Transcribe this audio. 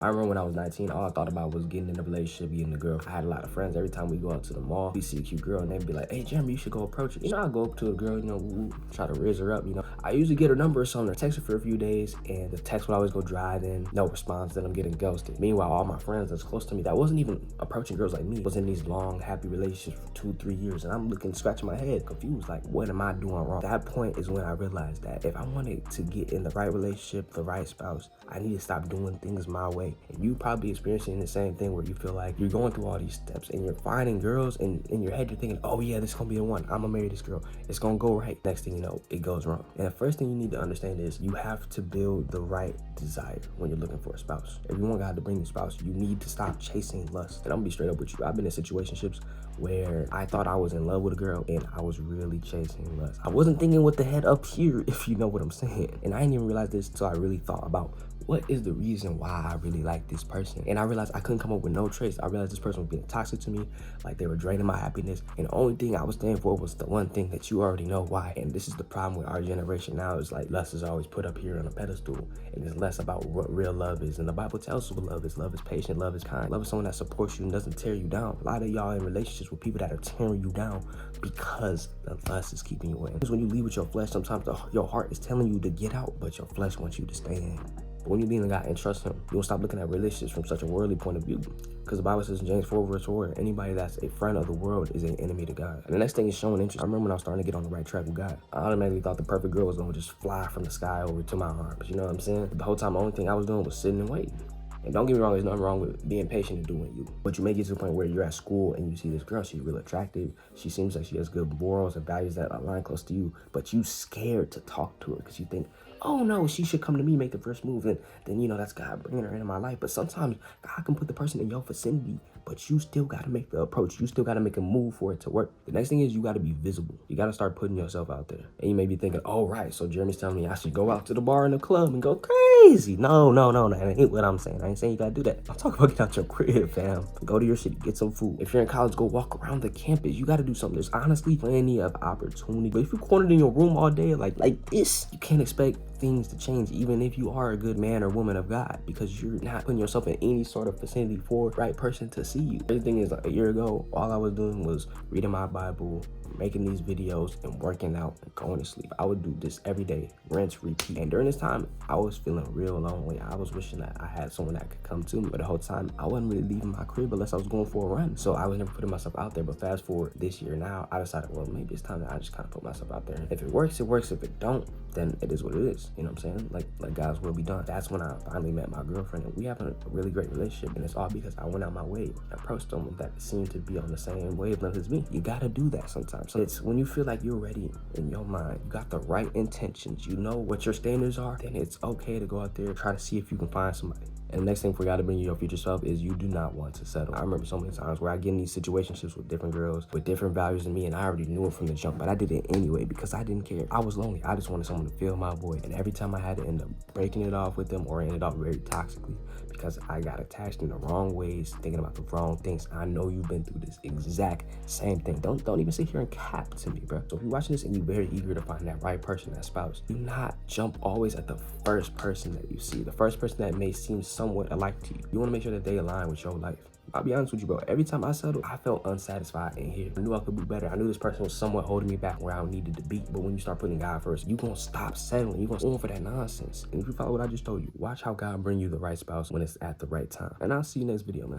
I remember when I was 19, all I thought about was getting in a relationship, getting a girl. I had a lot of friends. Every time we go out to the mall, we see a cute girl and they'd be like, hey, Jeremy, you should go approach her. I'll go up to a girl, try to raise her up, I usually get her number or something, text her for a few days, and the text would always go dry, then no response, then I'm getting ghosted. Meanwhile, all my friends that's close to me that wasn't even approaching girls like me was in these long, happy relationships for 2-3 years, and I'm looking, scratching my head, confused, like, what am I doing wrong? That point is when I realized that if I wanted to get in the right relationship, the right spouse, I need to stop doing things my way. And you probably experiencing the same thing where you feel like you're going through all these steps and you're finding girls, and in your head you're thinking, oh yeah, this is gonna be the one, I'm gonna marry this girl, it's gonna go right. Next thing you know, it goes wrong. And the first thing you need to understand is you have to build the right desire when you're looking for a spouse. If you want God to bring you a spouse, you need to stop chasing lust. And I'm gonna be straight up with you, I've been in situationships where I thought I was in love with a girl and I was really chasing lust. I wasn't thinking with the head up here, if you know what I'm saying. And I didn't even realize this until I really thought about what is the reason why I really like this person. And I realized I couldn't come up with no trace. I realized this person was being toxic to me, like they were draining my happiness. And the only thing I was standing for was the one thing that you already know why. And this is the problem with our generation now, is like lust is always put up here on a pedestal, and it's less about what real love is. And the Bible tells us what love is. Love is patient, love is kind. Love is someone that supports you and doesn't tear you down. A lot of y'all in relationships with people that are tearing you down because the lust is keeping you in. Because when you leave with your flesh, sometimes your heart is telling you to get out, but your flesh wants you to stay in. But when you lean on God and trust him, you'll stop looking at relationships from such a worldly point of view. Because the Bible says in James 4 verse 4, anybody that's a friend of the world is an enemy to God. And the next thing is showing interest. I remember when I was starting to get on the right track with God, I automatically thought the perfect girl was going to just fly from the sky over to my arms. You know what I'm saying? But the whole time, the only thing I was doing was sitting and waiting. And don't get me wrong, there's nothing wrong with being patient and doing you. But you may get to the point where you're at school and you see this girl, she's real attractive. She seems like she has good morals and values that align close to you, but you scared to talk to her because you think, oh no, she should come to me, make the first move, and then that's God bringing her into my life. But sometimes God can put the person in your vicinity, but you still got to make the approach. You still got to make a move for it to work. The next thing is you got to be visible. You got to start putting yourself out there. And you may be thinking, oh right, so Jeremy's telling me I should go out to the bar in the club and go crazy. No, that ain't what I'm saying. I ain't saying you got to do that. I'm talking about get out your crib, fam. Go to your city, get some food. If you're in college, go walk around the campus. You got to do something. There's honestly plenty of opportunity. But if you're cornered in your room all day like this, you can't expect things to change, even if you are a good man or woman of God, because you're not putting yourself in any sort of vicinity for the right person to see you. The thing is, like a year ago, all I was doing was reading my Bible, making these videos, and working out and going to sleep. I would do this every day, rinse, repeat. And during this time, I was feeling real lonely. I was wishing that I had someone that could come to me. But the whole time, I wasn't really leaving my crib unless I was going for a run. So I was never putting myself out there. But fast forward this year now, I decided, well, maybe it's time that I just kind of put myself out there. If it works, it works. If it don't, then it is what it is. You know what I'm saying? Like God's will be done. That's when I finally met my girlfriend, and we have a really great relationship. And it's all because I went out my way and approached someone that seemed to be on the same wavelength as me. You gotta do that sometimes. So it's when you feel like you're ready in your mind, you got the right intentions, you know what your standards are, then it's okay to go out there and try to see if you can find somebody. And the next thing for God to bring you your future self is you do not want to settle. I remember so many times where I get in these situationships with different girls with different values than me, and I already knew it from the jump, but I did it anyway because I didn't care. I was lonely. I just wanted someone to fill my void. And every time I had to end up breaking it off with them, or ended up very toxically because I got attached in the wrong ways, thinking about the wrong things. I know you've been through this exact same thing. Don't even sit here and cap to me, bro. So if you're watching this and you're very eager to find that right person, that spouse, do not jump always at the first person that you see, the first person that may seem somewhat alike to you. You want to make sure that they align with your life. I'll be honest with you, bro. Every time I settled, I felt unsatisfied in here. I knew I could be better. I knew this person was somewhat holding me back where I needed to be. But when you start putting God first, you're going to stop settling. You're going to go for that nonsense. And if you follow what I just told you, watch how God bring you the right spouse when it's at the right time. And I'll see you next video, man.